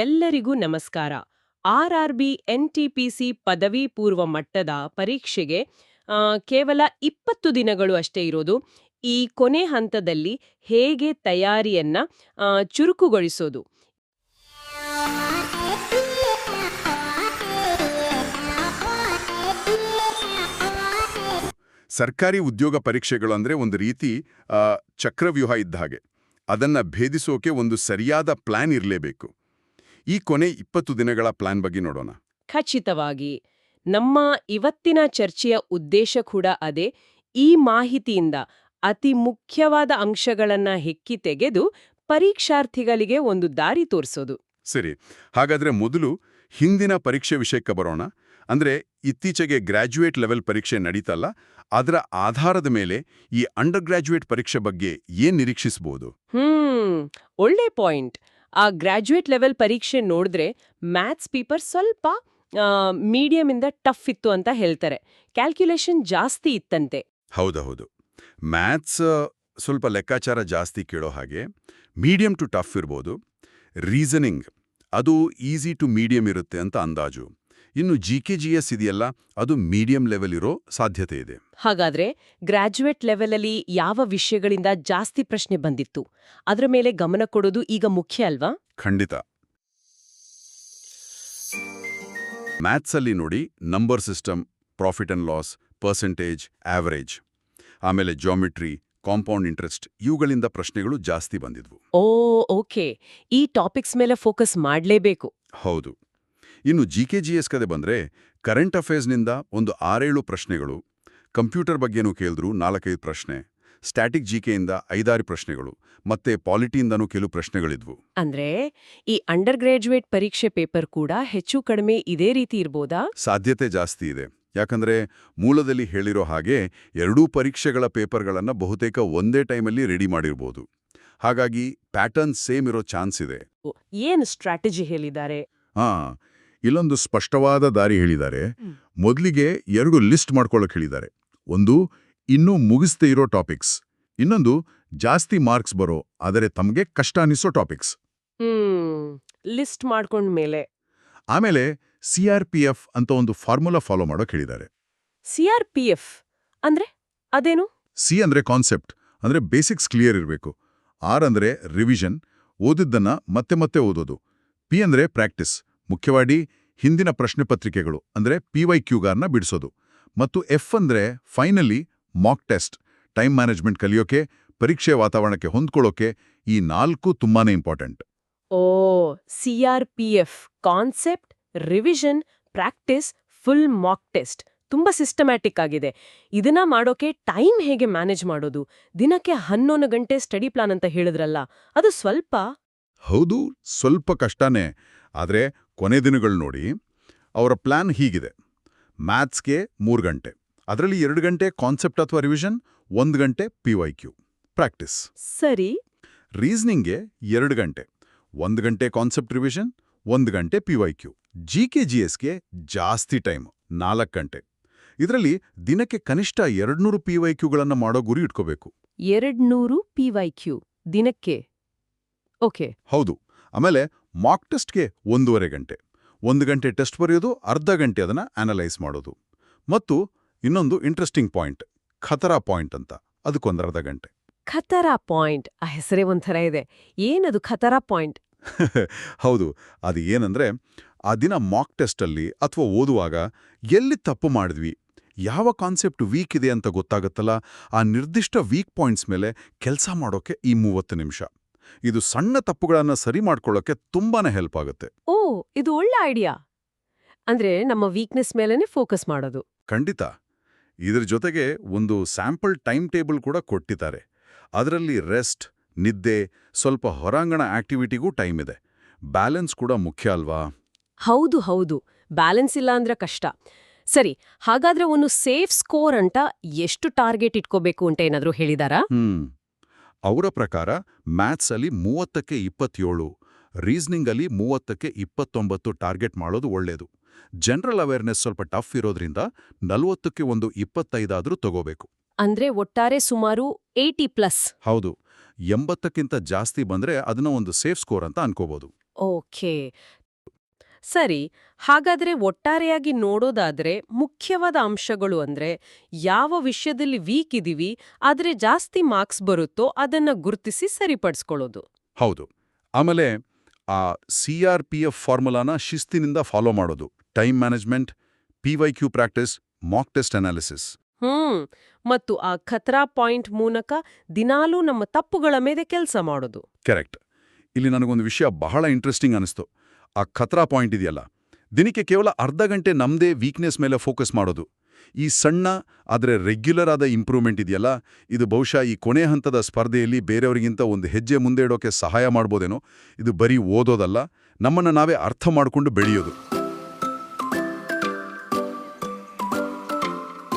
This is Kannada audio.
ಎಲ್ಲರಿಗೂ ನಮಸ್ಕಾರ. ಆರ್ಆರ್‌ಬಿ ಎನ್‌ಟಿಪಿಸಿ ಪದವಿ ಪೂರ್ವ ಮಟ್ಟದ ಪರೀಕ್ಷೆಗೆ ಕೇವಲ 20 ದಿನಗಳು ಅಷ್ಟೇ ಇರೋದು. ಈ ಕೊನೆ ಹಂತದಲ್ಲಿ ಹೇಗೆ ತಯಾರಿಯನ್ನ ಚುರುಕುಗೊಳಿಸೋದು? ಸರ್ಕಾರಿ ಉದ್ಯೋಗ ಪರೀಕ್ಷೆಗಳು ಅಂದ್ರೆ ಒಂದು ರೀತಿ ಚಕ್ರವ್ಯೂಹ ಇದ್ದ ಹಾಗೆ. ಅದನ್ನ ಭೇದಿಸೋಕೆ ಒಂದು ಸರಿಯಾದ ಪ್ಲಾನ್ ಇರಲೇಬೇಕು. ಈ ಕೊನೆ 20 ದಿನಗಳ ಪ್ಲಾನ್ ಬಗ್ಗೆ ನೋಡೋಣ. ಖಚಿತವಾಗಿ. ನಮ್ಮ ಇವತ್ತಿನ ಚರ್ಚೆಯ ಉದ್ದೇಶ ಕೂಡ ಅದೇ. ಈ ಮಾಹಿತಿಯಿಂದ ಅತಿ ಮುಖ್ಯವಾದ ಅಂಶಗಳನ್ನ ಹೆಕ್ಕಿ ತೆಗೆದು ಪರೀಕ್ಷಾರ್ಥಿಗಳಿಗೆ ಒಂದು ದಾರಿ ತೋರಿಸೋದು. ಸರಿ, ಹಾಗಾದ್ರೆ ಮೊದಲು ಹಿಂದಿನ ಪರೀಕ್ಷೆ ವಿಷಯಕ್ಕೆ ಬರೋಣ. ಅಂದ್ರೆ ಇತ್ತೀಚೆಗೆ ಗ್ರಾಜ್ಯುಯೇಟ್ ಲೆವೆಲ್ ಪರೀಕ್ಷೆ ನಡೀತಲ್ಲ, ಅದರ ಆಧಾರದ ಮೇಲೆ ಈ ಅಂಡರ್ ಗ್ರಾಜ್ಯುಯೇಟ್ ಪರೀಕ್ಷೆ ಬಗ್ಗೆ ಏನ್ ನಿರೀಕ್ಷಿಸಬಹುದು? ಒಳ್ಳೆ ಪಾಯಿಂಟ್. ಆ ಗ್ರಾಜ್ಯುಯೇಟ್ ಲೆವೆಲ್ ಪರೀಕ್ಷೆ ನೋಡಿದ್ರೆ ಮ್ಯಾಥ್ಸ್ ಪೇಪರ್ ಸ್ವಲ್ಪ ಮೀಡಿಯಂ ಇಂದ ಟಫ್ ಇತ್ತು ಅಂತ ಹೇಳ್ತಾರೆ. ಕ್ಯಾಲ್ಕ್ಯುಲೇಷನ್ ಜಾಸ್ತಿ ಇತ್ತಂತೆ. ಹೌದೌದು, ಮ್ಯಾಥ್ಸ್ ಸ್ವಲ್ಪ ಲೆಕ್ಕಾಚಾರ ಜಾಸ್ತಿ ಕೇಳೋ ಹಾಗೆ. ಮೀಡಿಯಂ ಟು ಟಫ್ ಇರ್ಬೋದು. ರೀಸನಿಂಗ್ ಅದು ಈಸಿ ಟು ಮೀಡಿಯಂ ಇರುತ್ತೆ ಅಂತ ಅಂದಾಜು. ಇನ್ನು GK/GS ಇದೆಯಲ್ಲ, ಅದು ಮೀಡಿಯಂ ಲೆವೆಲ್ ಇರೋ ಸಾಧ್ಯತೆ ಇದೆ. ಹಾಗಾದ್ರೆ ಗ್ರಾಜ್ಯುಯೇಟ್ ಲೆವೆಲಲ್ಲಿ ಯಾವ ವಿಷಯಗಳಿಂದ ಜಾಸ್ತಿ ಪ್ರಶ್ನೆ ಬಂದಿತ್ತು, ಅದರ ಮೇಲೆ ಗಮನ ಕೊಡೋದು ಈಗ ಮುಖ್ಯ ಅಲ್ವಾ? ಖಂಡಿತ. ಮ್ಯಾಥ್ಸಲ್ಲಿ ನೋಡಿ, number system, profit and loss, percentage, average, ಆಮೇಲೆ ಜಾಮಿಟ್ರಿ, ಕಾಂಪೌಂಡ್ ಇಂಟ್ರೆಸ್ಟ್, ಇವುಗಳಿಂದ ಪ್ರಶ್ನೆಗಳು ಜಾಸ್ತಿ ಬಂದಿದ್ವು. ಓಕೆ. ಈ ಟಾಪಿಕ್ಸ್ ಮೇಲೆ ಫೋಕಸ್ ಮಾಡಲೇಬೇಕು. ಹೌದು. ಇನ್ನು GK/GS ಕಡೆ ಬಂದ್ರೆ ಕರೆಂಟ್ ಅಫೇರ್ಸ್ನಿಂದ ಒಂದು 6-7 ಪ್ರಶ್ನೆಗಳು, ಕಂಪ್ಯೂಟರ್ ಬಗ್ಗೆನೂ ಕೇಳಿದ್ರು 4-5 ಪ್ರಶ್ನೆ, ಸ್ಟ್ಯಾಟಿಕ್ GKಯಿಂದ 5-6 ಪ್ರಶ್ನೆಗಳು, ಮತ್ತೆ ಪಾಲಿಟಿಯಿಂದನೂ ಕೆಲವು ಪ್ರಶ್ನೆಗಳಿದ್ವು. ಅಂದ್ರೆ ಈ ಅಂಡರ್ ಗ್ರಾಜ್ಯುಯೇಟ್ ಪರೀಕ್ಷೆ ಪೇಪರ್ ಕೂಡ ಹೆಚ್ಚು ಕಡಿಮೆ ಇದೇ ರೀತಿ ಇರ್ಬೋದಾ? ಸಾಧ್ಯತೆ ಜಾಸ್ತಿ ಇದೆ. ಯಾಕಂದ್ರೆ ಮೂಲದಲ್ಲಿ ಹೇಳಿರೋ ಹಾಗೆ ಎರಡೂ ಪರೀಕ್ಷೆಗಳ ಪೇಪರ್ಗಳನ್ನ ಬಹುತೇಕ ಒಂದೇ ಟೈಮಲ್ಲಿ ರೆಡಿ ಮಾಡಿರ್ಬೋದು. ಹಾಗಾಗಿ ಪ್ಯಾಟರ್ನ್ ಸೇಮ್ ಇರೋ ಚಾನ್ಸ್ ಇದೆ. ಏನು ಸ್ಟ್ರಾಟಜಿ ಹೇಳಿದ್ದಾರೆ? ಇಲ್ಲೊಂದು ಸ್ಪಷ್ಟವಾದ ದಾರಿ ಹೇಳಿದ್ದಾರೆ. ಮೊದಲಿಗೆ 2 ಲಿಸ್ಟ್ ಮಾಡ್ಕೊಳ್ಳೋಕೆ ಹೇಳಿದ್ದಾರೆ. ಒಂದು, ಇನ್ನೂ ಮುಗಿಸ್ದೇ ಇರೋ ಟಾಪಿಕ್ಸ್. ಇನ್ನೊಂದು, ಜಾಸ್ತಿ ಮಾರ್ಕ್ಸ್ ಬರೋ ಆದರೆ ತಮಗೆ ಕಷ್ಟ ಅನಿಸೋ ಟಾಪಿಕ್ಸ್. ಲಿಸ್ಟ್ ಮಾಡ್ಕೊಂಡ್ಮೇಲೆ ಆಮೇಲೆ CRPF ಅಂತ ಒಂದು ಫಾರ್ಮುಲಾ ಫಾಲೋ ಮಾಡೋಕೆ ಹೇಳಿದ್ದಾರೆ. CRPF ಅಂದ್ರೆ ಅದೇನು? ಸಿ ಅಂದ್ರೆ ಕಾನ್ಸೆಪ್ಟ್, ಅಂದ್ರೆ ಬೇಸಿಕ್ಸ್ ಕ್ಲಿಯರ್ ಇರಬೇಕು. R ಅಂದ್ರೆ ರಿವಿಷನ್, ಓದಿದ್ದನ್ನ ಮತ್ತೆ ಮತ್ತೆ ಓದೋದು. P ಅಂದ್ರೆ ಪ್ರಾಕ್ಟೀಸ್, ಮುಖ್ಯವಾಗಿ ಹಿಂದಿನ ಪ್ರಶ್ನೆ ಪತ್ರಿಕೆಗಳು ಅಂದ್ರೆ PYQಗಾರನ್ನ ಬಿಡಿಸೋದು. ಮತ್ತು F ಅಂದ್ರೆ finally mock test, time management ಕಲಿಯೋಕೆ, ಪರೀಕ್ಷೆ ವಾತಾವರಣಕ್ಕೆ ಹೊಂದ್ಕೊಳ್ಳೋಕೆ. ಈ 4 ತುಂಬಾನೇ important. CRPF concept, revision, practice, full mock test ತುಂಬಾ ಸಿಸ್ಟಮ್ಯಾಟಿಕ್ ಆಗಿದೆ. ಇದನ್ನ ಮಾಡೋಕೆ ಟೈಮ್ ಹೇಗೆ ಮ್ಯಾನೇಜ್ ಮಾಡೋದು? ದಿನಕ್ಕೆ 11 ಗಂಟೆ ಸ್ಟಡಿ ಪ್ಲಾನ್ ಅಂತ ಹೇಳಿದ್ರಲ್ಲ, ಅದು ಸ್ವಲ್ಪ ಹೌದು, ಸ್ವಲ್ಪ ಕಷ್ಟನೇ. ಆದರೆ ಕೊನೆ ದಿನಗಳು ನೋಡಿ, ಅವರ ಪ್ಲಾನ್ ಹೀಗಿದೆ. ಮ್ಯಾಥ್ಸ್ಗೆ 3 ಗಂಟೆ, ಅದರಲ್ಲಿ 2 ಗಂಟೆ ಕಾನ್ಸೆಪ್ಟ್ ಅಥವಾ ರಿವಿಷನ್, 1 ಗಂಟೆ PYQ ಪ್ರಾಕ್ಟೀಸ್. ಸರಿ. ರೀಸನಿಂಗ್ಗೆ 2 ಗಂಟೆ, 1 ಗಂಟೆ ಕಾನ್ಸೆಪ್ಟ್ ರಿವಿಷನ್, 1 ಗಂಟೆ PYQ. GK/GSಗೆ ಜಾಸ್ತಿ ಟೈಮ್, 4 ಗಂಟೆ. ಇದರಲ್ಲಿ ದಿನಕ್ಕೆ ಕನಿಷ್ಠ 200 PYQಗಳನ್ನು ಮಾಡೋ ಗುರಿ ಇಟ್ಕೋಬೇಕು. 200 PYQ ದಿನಕ್ಕೆ? ಓಕೆ. ಹೌದು. ಆಮೇಲೆ ಮಾಕ್ ಟೆಸ್ಟ್ಗೆ 1.5 ಗಂಟೆ, 1 ಗಂಟೆ ಟೆಸ್ಟ್ ಬರೆಯೋದು, ಅರ್ಧ ಗಂಟೆ ಅದನ್ನ ಅನಲೈಸ್ ಮಾಡೋದು. ಮತ್ತು ಇನ್ನೊಂದು ಇಂಟ್ರೆಸ್ಟಿಂಗ್ ಪಾಯಿಂಟ್, ಖತರಾ ಪಾಯಿಂಟ್ ಅಂತ, ಅದಕ್ಕೊಂದರ್ಧ ಗಂಟೆ. ಖತರಾ ಪಾಯಿಂಟ್, ಆ ಹೆಸರೇ ಒಂಥರ ಇದೆ. ಏನದು ಖತರಾ ಪಾಯಿಂಟ್? ಹೌದು, ಅದು ಏನಂದ್ರೆ ಆ ದಿನ ಮಾಕ್ ಟೆಸ್ಟಲ್ಲಿ ಅಥವಾ ಓದುವಾಗ ಎಲ್ಲಿ ತಪ್ಪು ಮಾಡಿದ್ವಿ, ಯಾವ ಕಾನ್ಸೆಪ್ಟ್ ವೀಕ್ ಇದೆ ಅಂತ ಗೊತ್ತಾಗುತ್ತಲ್ಲ, ಆ ನಿರ್ದಿಷ್ಟ ವೀಕ್ ಪಾಯಿಂಟ್ಸ್ ಮೇಲೆ ಕೆಲಸ ಮಾಡೋಕೆ ಈ 30 ನಿಮಿಷ. ಇದು ಸಣ್ಣ ತಪ್ಪುಗಳನ್ನು ಸರಿ ಮಾಡ್ಕೊಳ್ಳೋಕೆ ತುಂಬಾನೇ ಹೆಲ್ಪ್ ಆಗುತ್ತೆ. ಇದು ಒಳ್ಳೆ ಐಡಿಯಾ. ಅಂದ್ರೆ ನಮ್ಮ ವೀಕ್ನೆಸ್ ಮೇಲೆನೆ ಫೋಕಸ್ ಮಾಡೋದು. ಖಂಡಿತ. ಇದ್ರ ಜೊತೆಗೆ ಒಂದು ಸ್ಯಾಂಪಲ್ ಟೈಮ್ ಟೇಬಲ್ ಕೂಡ ಕೊಟ್ಟಿದ್ದಾರೆ. ಅದರಲ್ಲಿ ರೆಸ್ಟ್, ನಿದ್ದೆ, ಸ್ವಲ್ಪ ಹೊರಾಂಗಣ ಆಕ್ಟಿವಿಟಿಗೂ ಟೈಮ್ ಇದೆ. ಬ್ಯಾಲೆನ್ಸ್ ಕೂಡ ಮುಖ್ಯ ಅಲ್ವಾ? ಹೌದು. ಬ್ಯಾಲೆನ್ಸ್ ಇಲ್ಲ ಅಂದ್ರೆ ಕಷ್ಟ. ಸರಿ, ಹಾಗಾದ್ರೆ ಒಂದು ಸೇಫ್ ಸ್ಕೋರ್ ಅಂತ ಎಷ್ಟು ಟಾರ್ಗೆಟ್ ಇಟ್ಕೋಬೇಕು ಅಂತ ಏನಾದ್ರೂ ಹೇಳಿದಾರಾ? ಅವರ ಪ್ರಕಾರ ಮ್ಯಾಥ್ಸ್ ಅಲ್ಲಿ 30ಕ್ಕೆ 27, ರೀಸನಿಂಗ್ ಅಲ್ಲಿ 30ಕ್ಕೆ 29 ಟಾರ್ಗೆಟ್ ಮಾಡೋದು ಒಳ್ಳೇದು. ಜನರಲ್ ಅವೇರ್ನೆಸ್ ಸ್ವಲ್ಪ ಟಫ್ ಇರೋದ್ರಿಂದ 40ಕ್ಕೆ ಒಂದು 25 ಆದ್ರೂ ತಗೋಬೇಕು. ಅಂದ್ರೆ ಒಟ್ಟಾರೆ ಸುಮಾರು 80+. ಹೌದು, 80ಕ್ಕಿಂತ ಜಾಸ್ತಿ ಬಂದ್ರೆ ಅದನ್ನ ಒಂದು ಸೇಫ್ ಸ್ಕೋರ್ ಅಂತ ಅನ್ಕೋಬಹುದು. ಓಕೆ. ಸರಿ, ಹಾಗಾದ್ರೆ ಒಟ್ಟಾರೆಯಾಗಿ ನೋಡೋದಾದ್ರೆ ಮುಖ್ಯವಾದ ಅಂಶಗಳು ಅಂದ್ರೆ ಯಾವ ವಿಷಯದಲ್ಲಿ ವೀಕ್ ಇದೀವಿ, ಆದ್ರೆ ಜಾಸ್ತಿ ಮಾರ್ಕ್ಸ್ ಬರುತ್ತೋ ಅದನ್ನ ಗುರುತಿಸಿ ಸರಿಪಡಿಸ್ಕೊಳ್ಳೋದು. ಹೌದು. ಆಮೇಲೆ ಆ CRPF ಫಾರ್ಮುಲಾನ ಶಿಸ್ತಿನಿಂದ ಫಾಲೋ ಮಾಡೋದು. Time management, PYQ practice, mock test analysis. ಮತ್ತು ಆ ಖತ್ರಾ ಪಾಯಿಂಟ್ ಮೂಲಕ ದಿನಾಲೂ ನಮ್ಮ ತಪ್ಪುಗಳ ಮೇಲೆ ಕೆಲಸ ಮಾಡೋದು. ಕರೆಕ್ಟ್. ಇಲ್ಲಿ ನನಗೊಂದು ವಿಷಯ ಬಹಳ ಇಂಟ್ರೆಸ್ಟಿಂಗ್ ಅನಿಸ್ತು. ಆ ಖತ್ರಾ ಪಾಯಿಂಟ್ ಇದೆಯಲ್ಲ, ದಿನಕ್ಕೆ ಕೇವಲ ಅರ್ಧ ಗಂಟೆ ನಮ್ಮದೇ ವೀಕ್ನೆಸ್ ಮೇಲೆ ಫೋಕಸ್ ಮಾಡೋದು. ಈ ಸಣ್ಣ ಆದರೆ ರೆಗ್ಯುಲರ್ ಆದ ಇಂಪ್ರೂವ್ಮೆಂಟ್ ಇದೆಯಲ್ಲ, ಇದು ಬಹುಶಃ ಈ ಕೊನೆ ಹಂತದ ಸ್ಪರ್ಧೆಯಲ್ಲಿ ಬೇರೆಯವರಿಗಿಂತ ಒಂದು ಹೆಜ್ಜೆ ಮುಂದೆ ಇಡೋಕೆ ಸಹಾಯ ಮಾಡ್ಬೋದೇನೋ. ಇದು ಬರೀ ಓದೋದಲ್ಲ, ನಮ್ಮನ್ನು ನಾವೇ ಅರ್ಥ ಮಾಡಿಕೊಂಡು ಬೆಳೆಯೋದು.